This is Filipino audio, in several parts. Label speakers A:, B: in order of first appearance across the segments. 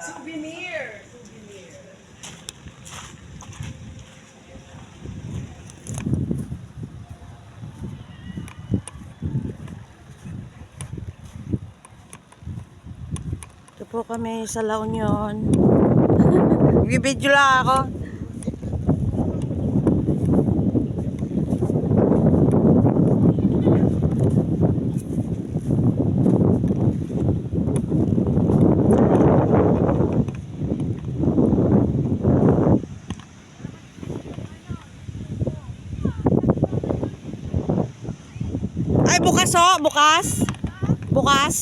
A: Souvenir. Souvenir.
B: Ito po kami sa La Union. Bibidyo lang ako. Ay, bukas oh, bukas. Bukas.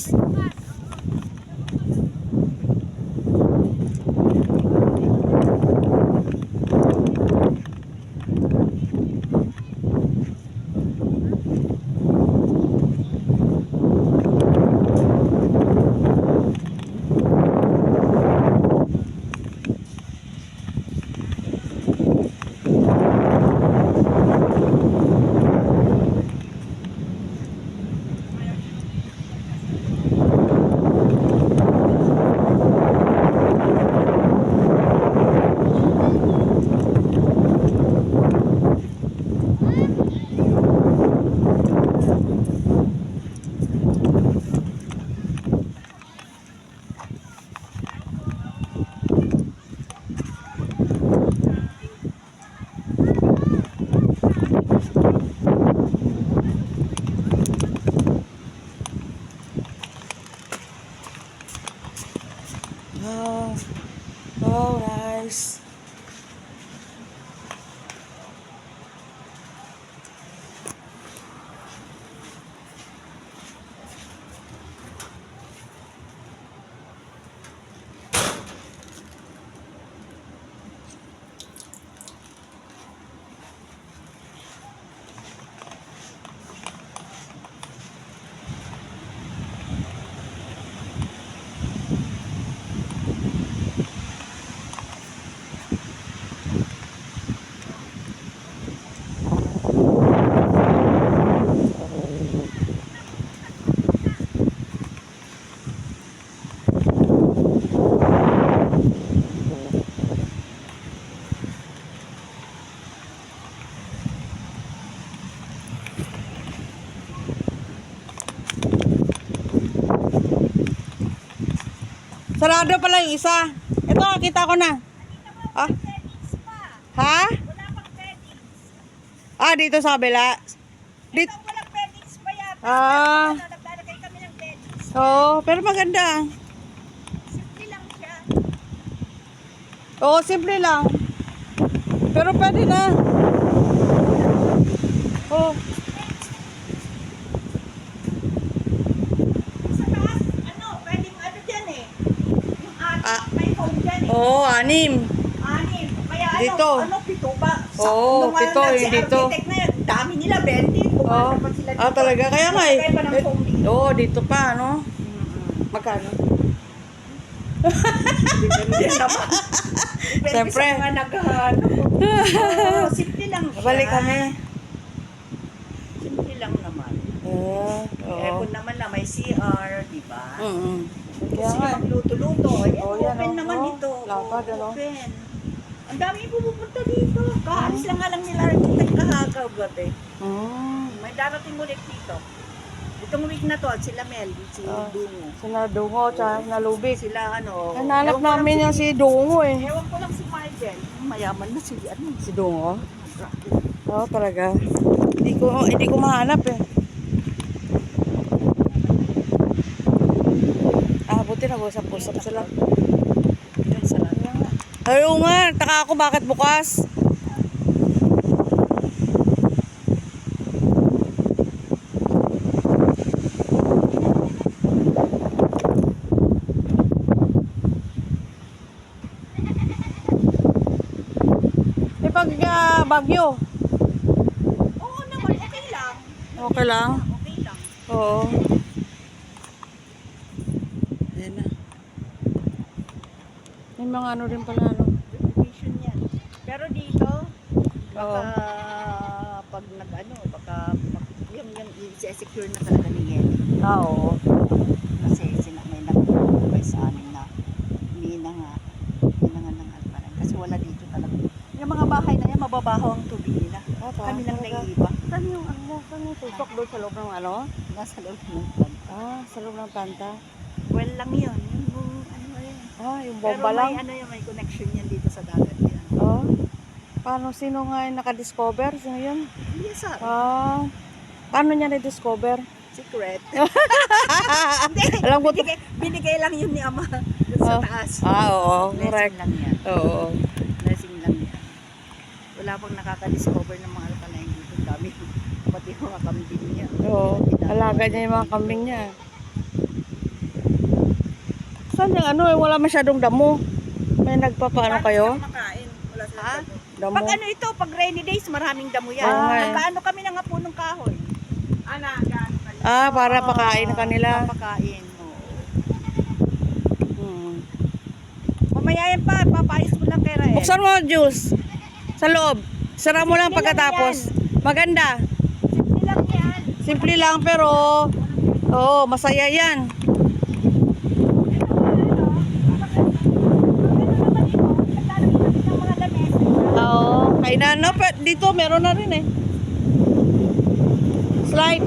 B: Oh, oh, nice. Sarado pala yung isa. Ito, kita ko na. Ah? Ha? Ah, dito sa kabila. Dito.
A: Walang beddings pa yata.
B: Ah.
A: Naglalagay kami ng beddings.
B: Oo, pero maganda.
A: Simple lang siya.
B: Oo, simple lang. Pero pwede na. Oo.
A: Sa taas, pwedeng dyan eh. Yung may phone dyan eh.
B: Oo, anim.
A: Anim. Kaya
B: Dito.
A: pito ba?
B: Oo, pito, yung dito.
A: Architect na yan, dami nila, 20.
B: Oo.
A: Pumasok pa sila dito.
B: Ah, talaga. Kaya nga eh.
A: Kaya pa ng phone dito.
B: Oo, dito pa, ano? Magkano?
A: Hindi naman.
B: Siyempre.
A: Sa mga naghahanap. Simple lang siya.
B: Balik kami.
A: Simple lang naman.
B: Oo.
A: Aircon naman na may CR, di ba?
B: Kaya
A: Sila
B: nga.
A: magluto-luto. Ayan,
B: Oh, yan,
A: open
B: oh.
A: naman
B: Oh,
A: ito.
B: lapad, ano?
A: Open. Ang dami pupunta dito. Kaalis lang nga lang nila architect kahagaw gabi. May darating ulit dito. Itong week na to, sila Mel, si Dungo.
B: Sina Dungo, tsaka sina Lubik.
A: Sila
B: Nanap namin yung si Dungo eh.
A: Ewan ko lang si Marvel. Mayaman na si
B: Si Dungo? Oo, talaga. Hindi ko mahanap eh. Ah, buti nag-usap-usap sila.
A: Yan sa lahat.
B: Ayaw nga, taka ako bakit bukas. Pag bagyo.
A: Oo naman, okay lang.
B: Okay lang?
A: Okay lang.
B: Oo. Ayan na. May mga ano rin pala, ano.
A: Renovation yan. Pero dito,
B: Oo.
A: pag baka yung i-secure na talaga ni Yen.
B: Ah, oo.
A: Kasi may nagpapagay sa amin na Humina nga. Humina nga ng Alparan. Kasi wala dito talaga. Yung mga bahay na yan, mababaho ang tubig nila. Kami lang naiiba.
B: Saan yung ano? Saan yung tusok doon sa loob ng ano?
A: Nasa loob ng planta.
B: Sa loob ng planta.
A: Well lang yun. Yung ano yan.
B: Yung
A: Pero
B: bomba lang.
A: may ano yun, may connection yan dito sa dagat yan.
B: Paano, sino nga yung nakadiscover? Sino yun?
A: Yes, sir.
B: Paano niya na-discover?
A: Secret.
B: Alam ko to.
A: Binigay lang yun ni Ama sa taas.
B: Oo,
A: Blessing
B: correct.
A: lang yan.
B: Oo.
A: Blessing lang yan. Wala pang nakaka-discover ng mga alpanayin dito. Dami. Pati yung mga kambing niya.
B: Oo. Alaga niya yung mga kambing niya. Saan yung ano, wala masyadong damo? May nagpapaano kayo?
A: Makain. Wala silang
B: Ha?
A: damo.
B: Damo?
A: Pag ano ito, pag rainy days, maraming damo yan.
B: Oo nga eh.
A: Nagkaano kami ng punong kahoy. Gaano kami.
B: Para pakain na kanila.
A: Papakain. Oo.
B: Hmm.
A: Mamaya yan pa, papayos ko lang kay Rael.
B: Buksan mo, juice. Sa loob. Sara mo lang pagkatapos. Maganda.
A: Simple lang yan.
B: Simple lang pero masaya yan. Oo. Kainan na. Dito meron na rin eh. Slide.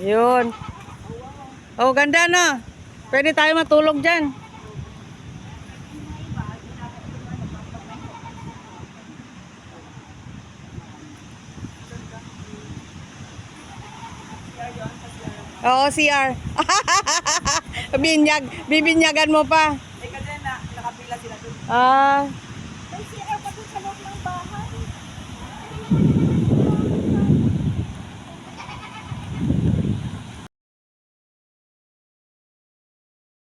B: Yun. Ganda na. Pwede tayo matulog dyan. Oo, CR. Bibinyagan mo pa.
A: Kasi nakapila sila doon.